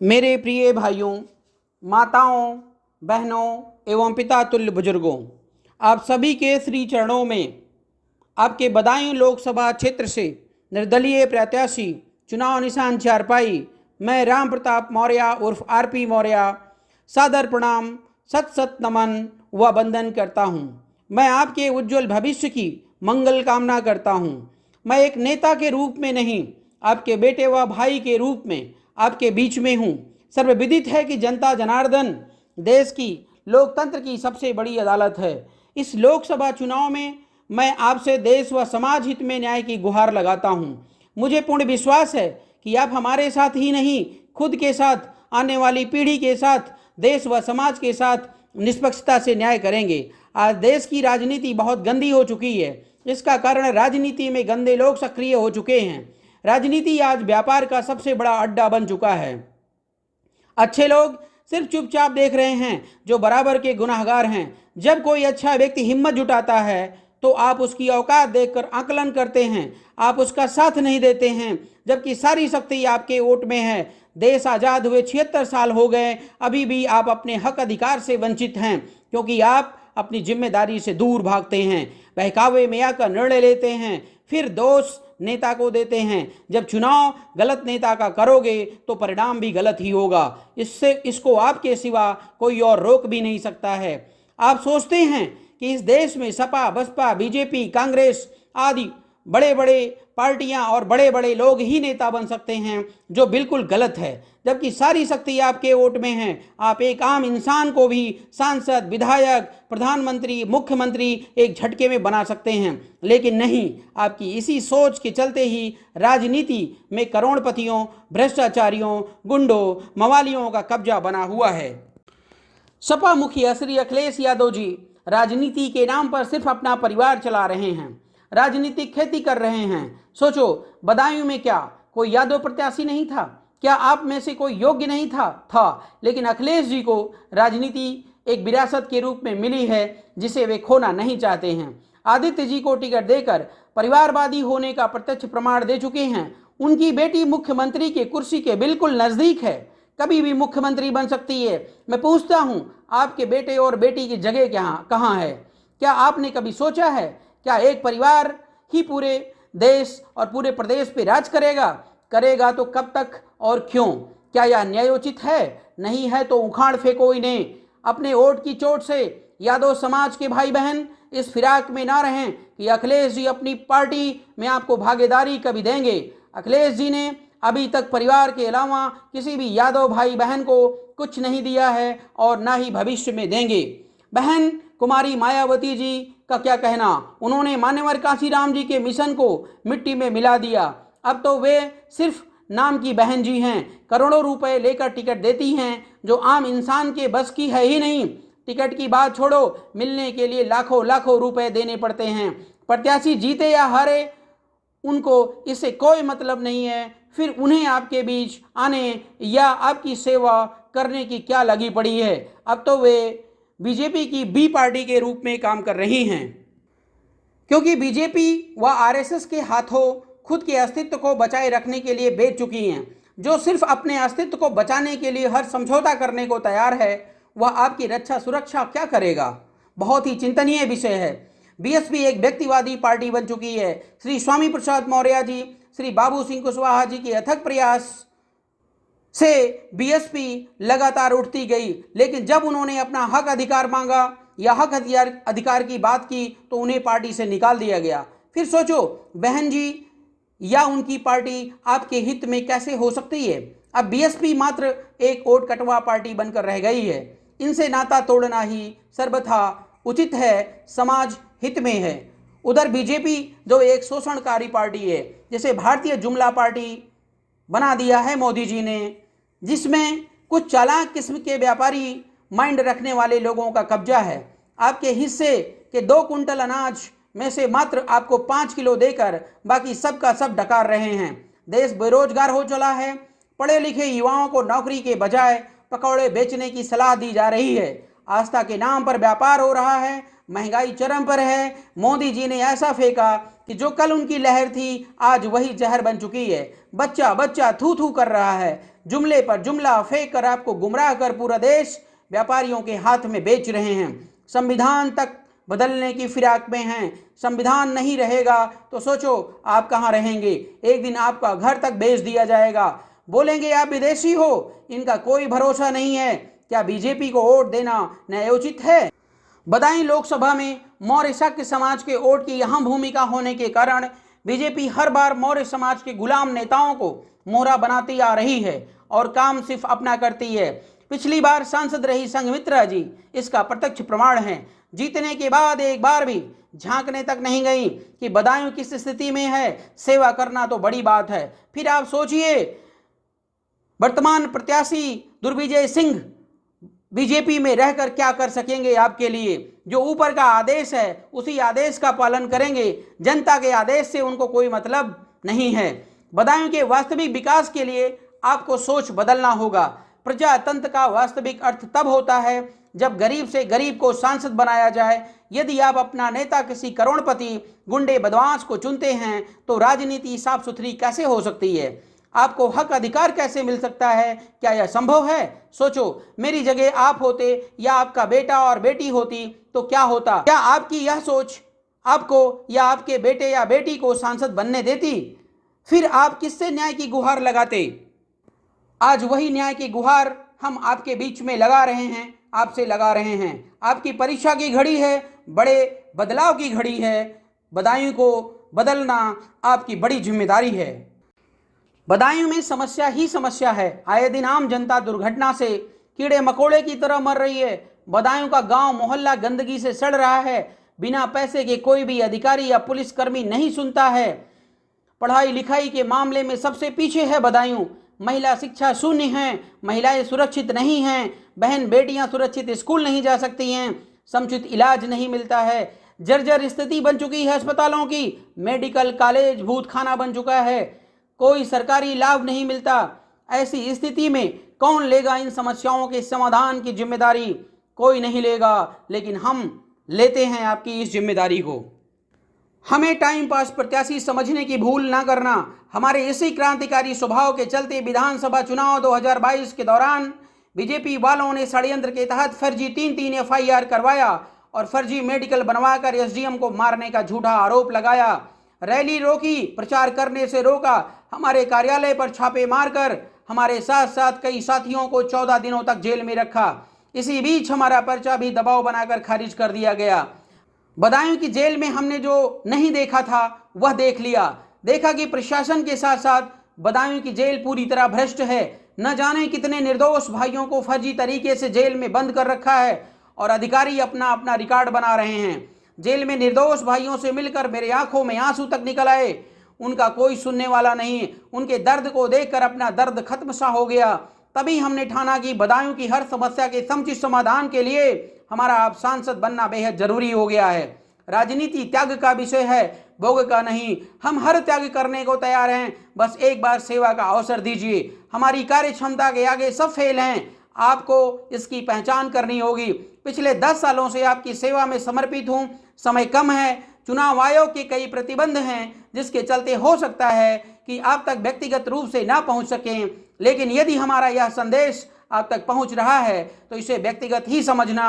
मेरे प्रिय भाइयों, माताओं, बहनों एवं पिता तुल्य बुजुर्गों, आप सभी के श्री चरणों में आपके बदायूं लोकसभा क्षेत्र से निर्दलीय प्रत्याशी चुनाव निशान चारपाई मैं राम प्रताप मौर्य उर्फ आरपी मौर्य सादर प्रणाम, सत सत नमन व वंदन करता हूँ। मैं आपके उज्जवल भविष्य की मंगल कामना करता हूँ। मैं एक नेता के रूप में नहीं, आपके बेटे व भाई के रूप में आपके बीच में हूँ। सर्वविदित है कि जनता जनार्दन देश की लोकतंत्र की सबसे बड़ी अदालत है। इस लोकसभा चुनाव में मैं आपसे देश व समाज हित में न्याय की गुहार लगाता हूँ। मुझे पूर्ण विश्वास है कि आप हमारे साथ ही नहीं, खुद के साथ, आने वाली पीढ़ी के साथ, देश व समाज के साथ निष्पक्षता से न्याय करेंगे। आज देश की राजनीति बहुत गंदी हो चुकी है। इसका कारण राजनीति में गंदे लोग सक्रिय हो चुके हैं। राजनीति आज व्यापार का सबसे बड़ा अड्डा बन चुका है। अच्छे लोग सिर्फ चुपचाप देख रहे हैं जो बराबर के गुनाहगार हैं। जब कोई अच्छा व्यक्ति हिम्मत जुटाता है तो आप उसकी औकात देखकर आकलन करते हैं, आप उसका साथ नहीं देते हैं, जबकि सारी शक्ति आपके वोट में है। देश आज़ाद हुए 76 साल हो गए, अभी भी आप अपने हक अधिकार से वंचित हैं, क्योंकि आप अपनी जिम्मेदारी से दूर भागते हैं, बहकावे में आकर निर्णय लेते हैं, फिर दोष नेता को देते हैं। जब चुनाव गलत नेता का करोगे तो परिणाम भी गलत ही होगा। इसको आपके सिवा कोई और रोक भी नहीं सकता है। आप सोचते हैं कि इस देश में सपा, बसपा, बीजेपी, कांग्रेस आदि बड़े बड़े पार्टियां और बड़े बड़े लोग ही नेता बन सकते हैं, जो बिल्कुल गलत है। जबकि सारी शक्ति आपके वोट में है। आप एक आम इंसान को भी सांसद, विधायक, प्रधानमंत्री, मुख्यमंत्री एक झटके में बना सकते हैं, लेकिन नहीं, आपकी इसी सोच के चलते ही राजनीति में करोड़पतियों, भ्रष्टाचारियों, गुंडों, मवालियों का कब्जा बना हुआ है। सपा मुखिया श्री अखिलेश यादव जी राजनीति के नाम पर सिर्फ अपना परिवार चला रहे हैं, राजनीतिक खेती कर रहे हैं। सोचो, बदायूं में क्या कोई यादव प्रत्याशी नहीं था? क्या आप में से कोई योग्य नहीं था? लेकिन अखिलेश जी को राजनीति एक विरासत के रूप में मिली है, जिसे वे खोना नहीं चाहते हैं। आदित्य जी को टिकट देकर परिवारवादी होने का प्रत्यक्ष प्रमाण दे चुके हैं। उनकी बेटी मुख्यमंत्री के कुर्सी के बिल्कुल नजदीक है, कभी भी मुख्यमंत्री बन सकती है। मैं पूछता हूं, आपके बेटे और बेटी की जगह कहाँ है? क्या आपने कभी सोचा है, क्या एक परिवार ही पूरे देश और पूरे प्रदेश पे राज करेगा तो कब तक और क्यों? क्या यह न्यायोचित है? नहीं है तो उखाड़ फेंको इन्हें। अपने वोट की चोट से यादव समाज के भाई बहन इस फिराक में ना रहें कि अखिलेश जी अपनी पार्टी में आपको भागीदारी कभी देंगे। अखिलेश जी ने अभी तक परिवार के अलावा किसी भी यादव भाई बहन को कुछ नहीं दिया है और ना ही भविष्य में देंगे। बहन कुमारी मायावती जी का क्या कहना? उन्होंने मान्यवर काशीराम जी के मिशन को मिट्टी में मिला दिया। अब तो वे सिर्फ नाम की बहन जी हैं। करोड़ों रुपए लेकर टिकट देती हैं, जो आम इंसान के बस की है ही नहीं। टिकट की बात छोड़ो, मिलने के लिए लाखों लाखों रुपए देने पड़ते हैं। प्रत्याशी जीते या हारे, उनको इससे कोई मतलब नहीं है। फिर उन्हें आपके बीच आने या आपकी सेवा करने की क्या लगी पड़ी है? अब तो वे बीजेपी की बी पार्टी के रूप में काम कर रही हैं, क्योंकि बीजेपी व आरएसएस के हाथों खुद के अस्तित्व को बचाए रखने के लिए बेच चुकी हैं। जो सिर्फ अपने अस्तित्व को बचाने के लिए हर समझौता करने को तैयार है, वह आपकी रक्षा सुरक्षा क्या करेगा? बहुत ही चिंतनीय विषय है। बीएसपी एक व्यक्तिवादी पार्टी बन चुकी है। श्री स्वामी प्रसाद मौर्य जी, श्री बाबू सिंह कुशवाहा जी के अथक प्रयास से बीएसपी लगातार उठती गई, लेकिन जब उन्होंने अपना हक अधिकार मांगा या हक अधिकार की बात की तो उन्हें पार्टी से निकाल दिया गया। फिर सोचो, बहन जी या उनकी पार्टी आपके हित में कैसे हो सकती है? अब बीएसपी मात्र एक वोट कटवा पार्टी बनकर रह गई है। इनसे नाता तोड़ना ही सर्वथा उचित है, समाज हित में है। उधर बीजेपी जो एक शोषणकारी पार्टी है, जैसे भारतीय जुमला पार्टी बना दिया है मोदी जी ने, जिसमें कुछ चालाक किस्म के व्यापारी माइंड रखने वाले लोगों का कब्जा है। आपके हिस्से के 2 कुंटल अनाज में से मात्र आपको 5 किलो देकर बाकी सब का सब डकार रहे हैं। देश बेरोजगार हो चला है। पढ़े लिखे युवाओं को नौकरी के बजाय पकौड़े बेचने की सलाह दी जा रही है। आस्था के नाम पर व्यापार हो रहा है। महंगाई चरम पर है। मोदी जी ने ऐसा फेंका कि जो कल उनकी लहर थी आज वही जहर बन चुकी है। बच्चा बच्चा थू थू कर रहा है, जुमले पर जुमला फेंक कर आपको गुमराह कर पूरा देश व्यापारियों के हाथ में बेच रहे हैं। संविधान तक बदलने की फिराक में हैं। संविधान नहीं रहेगा तो सोचो आप कहाँ रहेंगे। एक दिन आपका घर तक बेच दिया जाएगा। बोलेंगे आप विदेशी हो, इनका कोई भरोसा नहीं है। क्या बीजेपी को वोट देना न्यायोचित है? बदायूं लोकसभा में मौर्य शाक्य समाज के वोट की अहम भूमिका होने के कारण बीजेपी हर बार मौर्य समाज के गुलाम नेताओं को मोहरा बनाती आ रही है और काम सिर्फ अपना करती है। पिछली बार सांसद रही संघमित्रा जी इसका प्रत्यक्ष प्रमाण है। जीतने के बाद एक बार भी झांकने तक नहीं गई कि बदायूं किस स्थिति में है। सेवा करना तो बड़ी बात है। फिर आप सोचिए, वर्तमान प्रत्याशी दुर्विजय सिंह बीजेपी में रहकर क्या कर सकेंगे आपके लिए। जो ऊपर का आदेश है उसी आदेश का पालन करेंगे। जनता के आदेश से उनको कोई मतलब नहीं है। बदायूं के वास्तविक विकास के लिए आपको सोच बदलना होगा। प्रजातंत्र का वास्तविक अर्थ तब होता है जब गरीब से गरीब को सांसद बनाया जाए। यदि आप अपना नेता किसी करोड़पति गुंडे बदमाश को चुनते हैं तो राजनीति साफ सुथरी कैसे हो सकती है? आपको हक अधिकार कैसे मिल सकता है? क्या यह संभव है? सोचो, मेरी जगह आप होते या आपका बेटा और बेटी होती तो क्या होता? क्या आपकी यह सोच आपको या आपके बेटे या बेटी को सांसद बनने देती? फिर आप किससे न्याय की गुहार लगाते? आज वही न्याय की गुहार हम आपके बीच में लगा रहे हैं, आपसे लगा रहे हैं। आपकी परीक्षा की घड़ी है, बड़े बदलाव की घड़ी है। बदायूं को बदलना आपकी बड़ी जिम्मेदारी है। बदायूं में समस्या ही समस्या है। आए दिन आम जनता दुर्घटना से कीड़े मकोड़े की तरह मर रही है। बदायूं का गांव मोहल्ला गंदगी से सड़ रहा है। बिना पैसे के कोई भी अधिकारी या पुलिसकर्मी नहीं सुनता है। पढ़ाई लिखाई के मामले में सबसे पीछे है बदायूं। महिला शिक्षा शून्य है। महिलाएं सुरक्षित नहीं हैं। बहन बेटियां सुरक्षित स्कूल नहीं जा सकती हैं। समुचित इलाज नहीं मिलता है। जर्जर स्थिति बन चुकी है अस्पतालों की। मेडिकल कॉलेज भूत खाना बन चुका है। कोई सरकारी लाभ नहीं मिलता। ऐसी स्थिति में कौन लेगा इन समस्याओं के समाधान की जिम्मेदारी? कोई नहीं लेगा, लेकिन हम लेते हैं आपकी इस जिम्मेदारी को। हमें टाइम पास प्रत्याशी समझने की भूल ना करना। हमारे इसी क्रांतिकारी स्वभाव के चलते विधानसभा चुनाव 2022 के दौरान बीजेपी वालों ने षड्यंत्र के तहत फर्जी 3 FIR करवाया और फर्जी मेडिकल बनवाकर SDM को मारने का झूठा आरोप लगाया। रैली रोकी, प्रचार करने से रोका, हमारे कार्यालय पर छापे मारकर हमारे साथ साथ कई साथियों को 14 दिनों तक जेल में रखा। इसी बीच हमारा पर्चा भी दबाव बनाकर खारिज कर दिया गया। बदायूं की जेल में हमने जो नहीं देखा था वह देख लिया। देखा कि प्रशासन के साथ साथ बदायूं की जेल पूरी तरह भ्रष्ट है। न जाने कितने निर्दोष भाइयों को फर्जी तरीके से जेल में बंद कर रखा है और अधिकारी अपना अपना रिकॉर्ड बना रहे हैं। जेल में निर्दोष भाइयों से मिलकर मेरे आंखों में आंसू तक निकल आए। उनका कोई सुनने वाला नहीं। उनके दर्द को देखकर अपना दर्द खत्म सा हो गया। तभी हमने ठाना कि बदायूं की हर समस्या के समुचित समाधान के लिए हमारा अब सांसद बनना बेहद जरूरी हो गया है। राजनीति त्याग का विषय है, भोग का नहीं। हम हर त्याग करने को तैयार हैं, बस एक बार सेवा का अवसर दीजिए। हमारी कार्य क्षमता के आगे सब फेल हैं। आपको इसकी पहचान करनी होगी। पिछले 10 सालों से आपकी सेवा में समर्पित हूँ। समय कम है, चुनाव आयोग के कई प्रतिबंध हैं जिसके चलते हो सकता है कि आप तक व्यक्तिगत रूप से ना पहुँच सकें, लेकिन यदि हमारा यह संदेश आप तक पहुँच रहा है तो इसे व्यक्तिगत ही समझना।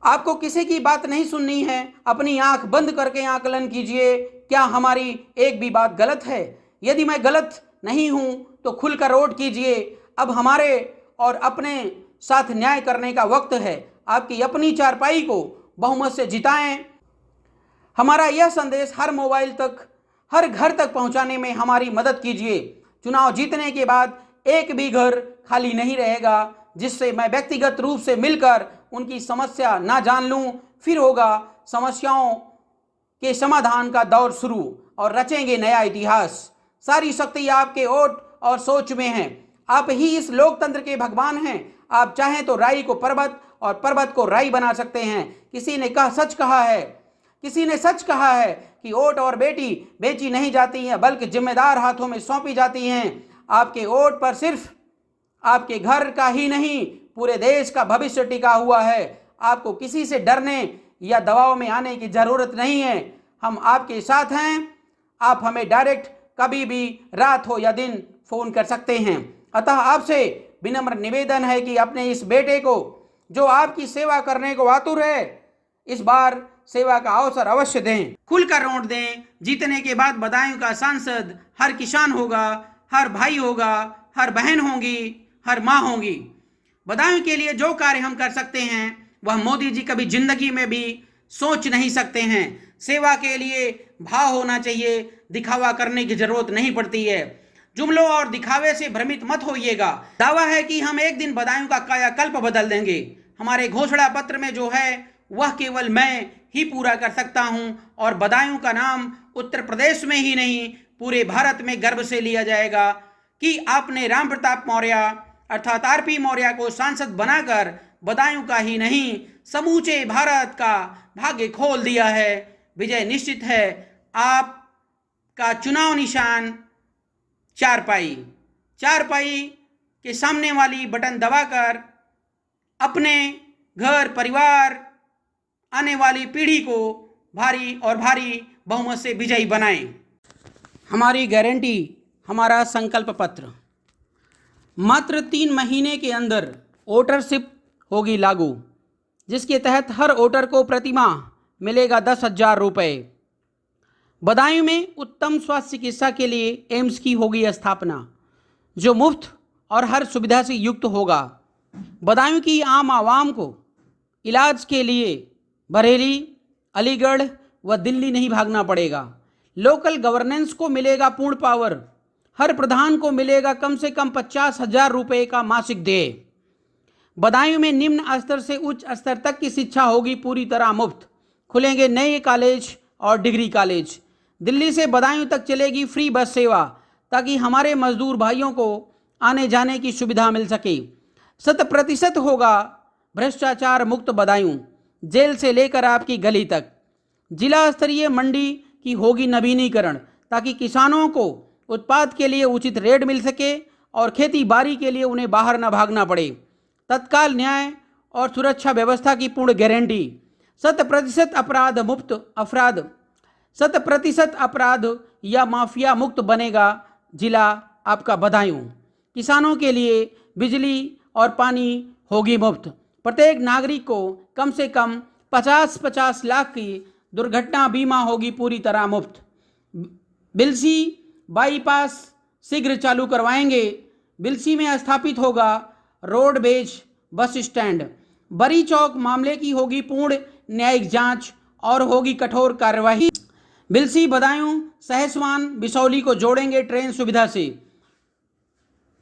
आपको किसी की बात नहीं सुननी है। अपनी आंख बंद करके आकलन कीजिए, क्या हमारी एक भी बात गलत है? यदि मैं गलत नहीं हूं तो खुलकर वोट कीजिए। अब हमारे और अपने साथ न्याय करने का वक्त है। आपकी अपनी चारपाई को बहुमत से जिताएं। हमारा यह संदेश हर मोबाइल तक, हर घर तक पहुंचाने में हमारी मदद कीजिए। चुनाव जीतने के बाद एक भी घर खाली नहीं रहेगा जिससे मैं व्यक्तिगत रूप से मिलकर उनकी समस्या ना जान लूं। फिर होगा समस्याओं के समाधान का दौर शुरू और रचेंगे नया इतिहास। सारी शक्ति आपके वोट और सोच में है। आप ही इस लोकतंत्र के भगवान हैं। आप चाहें तो राई को पर्वत और पर्वत को राई बना सकते हैं। किसी ने सच कहा है कि वोट और बेटी बेची नहीं जाती हैं, बल्कि जिम्मेदार हाथों में सौंपी जाती हैं। आपके वोट पर सिर्फ आपके घर का ही नहीं, पूरे देश का भविष्य टिका हुआ है। आपको किसी से डरने या दबाव में आने की जरूरत नहीं है। हम आपके साथ हैं। आप हमें डायरेक्ट कभी भी रात हो या दिन फ़ोन कर सकते हैं। अतः आपसे विनम्र निवेदन है कि अपने इस बेटे को, जो आपकी सेवा करने को आतुर है, इस बार सेवा का अवसर अवश्य दें, खुलकर वोट दें। जीतने के बाद बदायूं का सांसद हर किसान होगा, हर भाई होगा, हर बहन होंगी, हर माँ होंगी। बदायूं के लिए जो कार्य हम कर सकते हैं वह मोदी जी कभी जिंदगी में भी सोच नहीं सकते हैं। सेवा के लिए भाव होना चाहिए, दिखावा करने की जरूरत नहीं पड़ती है। जुमलों और दिखावे से भ्रमित मत होइएगा। दावा है कि हम एक दिन बदायूं का कायाकल्प बदल देंगे। हमारे घोषणा पत्र में जो है वह केवल मैं ही पूरा कर सकता हूं और बदायूं का नाम उत्तर प्रदेश में ही नहीं पूरे भारत में गर्व से लिया जाएगा कि आपने राम प्रताप मौर्य अर्थात आरपी मौर्य को सांसद बनाकर बदायूं का ही नहीं समूचे भारत का भाग्य खोल दिया है। विजय निश्चित है। आपका चुनाव निशान चारपाई के सामने वाली बटन दबाकर अपने घर परिवार आने वाली पीढ़ी को भारी और भारी बहुमत से विजयी बनाएं। हमारी गारंटी, हमारा संकल्प पत्र। मात्र 3 महीने के अंदर वोटरशिप होगी लागू, जिसके तहत हर वोटर को प्रतिमाह मिलेगा 10,000 रुपये। बदायूं में उत्तम स्वास्थ्य चिकित्सा के लिए एम्स की होगी स्थापना, जो मुफ्त और हर सुविधा से युक्त होगा। बदायूं की आम आवाम को इलाज के लिए बरेली, अलीगढ़ व दिल्ली नहीं भागना पड़ेगा। लोकल गवर्नेंस को मिलेगा पूर्ण पावर। हर प्रधान को मिलेगा कम से कम 50,000 रुपये का मासिक देय। बदायूं में निम्न स्तर से उच्च स्तर तक की शिक्षा होगी पूरी तरह मुफ्त। खुलेंगे नए कॉलेज और डिग्री कॉलेज। दिल्ली से बदायूं तक चलेगी फ्री बस सेवा, ताकि हमारे मजदूर भाइयों को आने जाने की सुविधा मिल सके। 100% होगा भ्रष्टाचार मुक्त बदायूं, जेल से लेकर आपकी गली तक। जिला स्तरीय मंडी की होगी नवीनीकरण, ताकि किसानों को उत्पाद के लिए उचित रेट मिल सके और खेती बाड़ी के लिए उन्हें बाहर न भागना पड़े। तत्काल न्याय और सुरक्षा व्यवस्था की पूर्ण गारंटी। 100% अपराध या माफिया मुक्त बनेगा जिला आपका बदायूं। किसानों के लिए बिजली और पानी होगी मुफ्त। प्रत्येक नागरिक को कम से कम 50-50 लाख की दुर्घटना बीमा होगी पूरी तरह मुफ्त। बिलसी बाईपास शीघ्र चालू करवाएंगे। बिलसी में स्थापित होगा रोडवेज बस स्टैंड। बरी चौक मामले की होगी पूर्ण न्यायिक जांच और होगी कठोर कार्यवाही। बिलसी बदायूं सहसवान बिसौली को जोड़ेंगे ट्रेन सुविधा से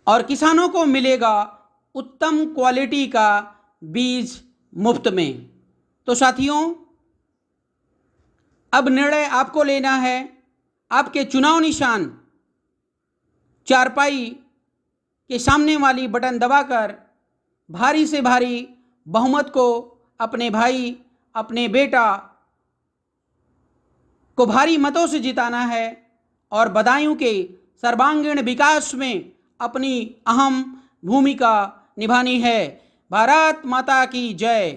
और किसानों को मिलेगा उत्तम क्वालिटी का बीज मुफ्त में। तो साथियों, अब निर्णय आपको लेना है। आपके चुनाव निशान चारपाई के सामने वाली बटन दबाकर भारी से भारी बहुमत को अपने भाई, अपने बेटा को भारी मतों से जिताना है और बदायूं के सर्वांगीण विकास में अपनी अहम भूमिका निभानी है। भारत माता की जय।